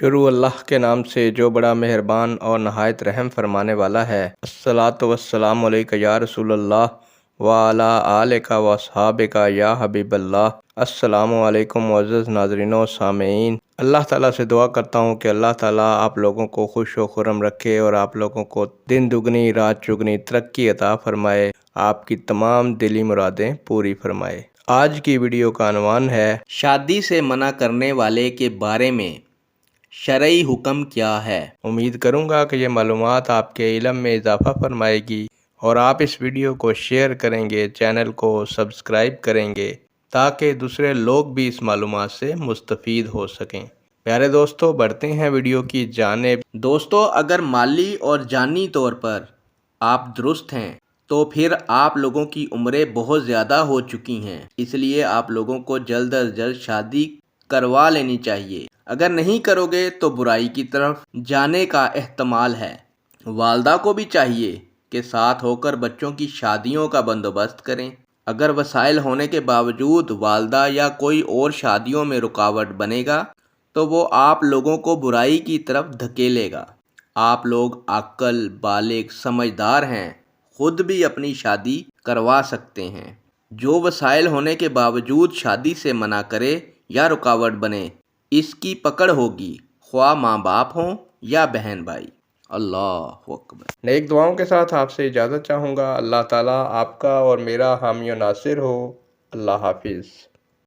شروع اللہ کے نام سے جو بڑا مہربان اور نہایت رحم فرمانے والا ہے۔ الصلاۃ والسلام علیک یا رسول اللہ وعلی آلک و اصحابک یا حبیب اللہ۔ السلام علیکم معزز ناظرین و سامعین، اللہ تعالیٰ سے دعا کرتا ہوں کہ اللہ تعالیٰ آپ لوگوں کو خوش و خرم رکھے اور آپ لوگوں کو دن دگنی رات چگنی ترقی عطا فرمائے، آپ کی تمام دلی مرادیں پوری فرمائے۔ آج کی ویڈیو کا عنوان ہے شادی سے منع کرنے والے کے بارے میں شرعی حکم کیا ہے۔ امید کروں گا کہ یہ معلومات آپ کے علم میں اضافہ فرمائے گی اور آپ اس ویڈیو کو شیئر کریں گے، چینل کو سبسکرائب کریں گے تاکہ دوسرے لوگ بھی اس معلومات سے مستفید ہو سکیں۔ پیارے دوستو، بڑھتے ہیں ویڈیو کی جانب۔ دوستو، اگر مالی اور جانی طور پر آپ درست ہیں تو پھر آپ لوگوں کی عمریں بہت زیادہ ہو چکی ہیں، اس لیے آپ لوگوں کو جلد از جلد شادی کروا لینی چاہیے۔ اگر نہیں کرو گے تو برائی کی طرف جانے کا احتمال ہے۔ والدہ کو بھی چاہیے کہ ساتھ ہو کر بچوں کی شادیوں کا بندوبست کریں۔ اگر وسائل ہونے کے باوجود والدہ یا کوئی اور شادیوں میں رکاوٹ بنے گا تو وہ آپ لوگوں کو برائی کی طرف دھکیلے گا۔ آپ لوگ عاقل، بالغ، سمجھدار ہیں، خود بھی اپنی شادی کروا سکتے ہیں۔ جو وسائل ہونے کے باوجود شادی سے منع کرے یا رکاوٹ بنے، اس کی پکڑ ہوگی، خواہ ماں باپ ہوں یا بہن بھائی۔ اللہ اکبر۔ نیک دعاؤں کے ساتھ آپ سے اجازت چاہوں گا۔ اللہ تعالیٰ آپ کا اور میرا حامی و ناصر ہو۔ اللہ حافظ۔